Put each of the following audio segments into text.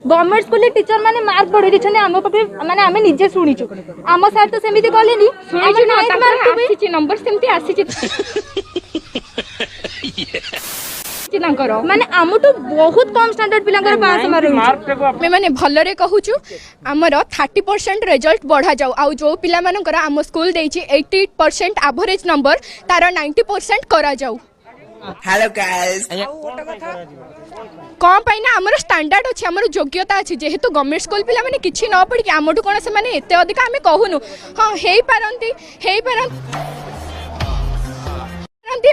Government school teacher माने mark बढ़े दिछन हम पके माने हमें निजे सुनिछु हम सार तो सेमिति कहलेनी सुनिछु ना मार्क आसीछि नंबर सेमिति आसीछि माने आमटू बहुत कम स्टैंडर्ड पिलांकर पास मारे माने भलरे कहूछु हमर 30% रिजल्ट बढ़ा जाऊ आ जो पिला मानकर हम स्कूल देछि 80% एवरेज नंबर तार 90% करा जाऊ। हेलो गाइस कौन पाई ना हमर स्टैंडर्ड अछि हमर योग्यता अछि जेहेतु गवर्नमेंट स्कूल पिला माने किछि न पड़ी कि हमटू कोन से माने एते अधिक हमें कहूनु हां हेई पारंती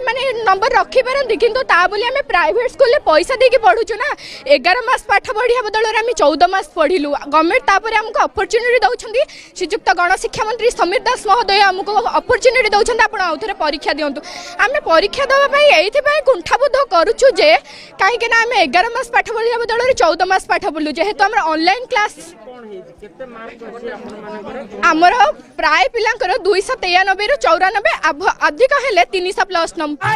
माने नंबर रखी पारंती किंतु ता बोली हमें प्राइवेट स्कूल ले पैसा देके पढुछु ना 11 मास पाठ पढ़िया बदल रे हम 14 मास पढिलु गवर्नमेंट तापर हमको अपॉर्चुनिटी दउछंदी श्रीयुक्त गण शिक्षा मंत्री समीर दास महोदय हमको अपॉर्चुनिटी दउछंदी आपण आउथरे परीक्षा दियंतु हमें परीक्षा दवा पई एथि पई कुंठाबोध करूछु जे काहे के ना हमें 11 मास पाठ पढ़िया बदल रे 14 मास पाठ पढलु जेहेतु हमरा ऑनलाइन क्लास हमर प्राय पिलांकर 293 रो 94 अधिक हेले 300 प्लस नंबर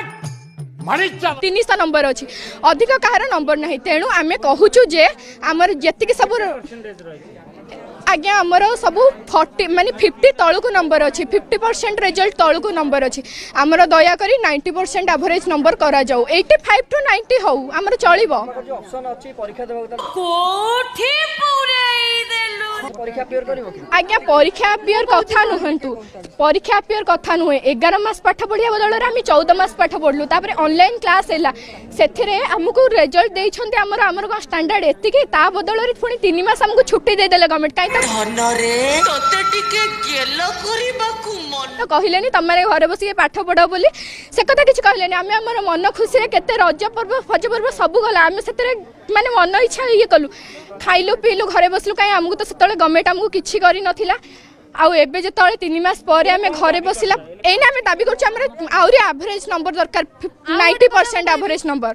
300 नंबर अच्छी अधिक कहार नंबर ना तेणु आम कहूँ जे आमर जी सब आज्ञा आमर सब 40 माने 50 तलू नंबर अच्छी 50% रिजल्ट तलू नंबर अच्छी आमर दयाकोरी 90% एवरेज नंबर करा जाऊ 85 टू 90 हौ आमर चलिबो आज्ञा परीक्षा पियर कथा नुहंतु परीक्षा पियर कथा नुहे 11 मास पाठ पढ़िया बदल रे हम 14 मास पाठ पढ़लु तापर ऑनलाइन क्लास हैला सेथिरे हमकु रिजल्ट देइ छन्ते हमर को स्टैंडर्ड एतिकी ता बदल रे पुनी 3 मास हमकु छुट्टी दे देले गवर्नमेंट काई धनरे तते टिके गेलो करिबाकू मन कहिलेनी तमारे घरे बसी के पाठ पढो बोली से कथा किछ कहिलेनी हम हमर मन खुशी रे केते रज पर्व फज पर्व सब गला हम सेतरे माने मन इच्छा ये कलु खाइलु पीलु घरे बसलु काई हमकु तो सेतले गवर्नमेंट हमकु किछि करि नथिला आउ एबे जेतले 3 मास परे हमें घरे बसिला एना हमें दाबी करछु हमर आउरी एवरेज नंबर दरकार 90% एवरेज नंबर।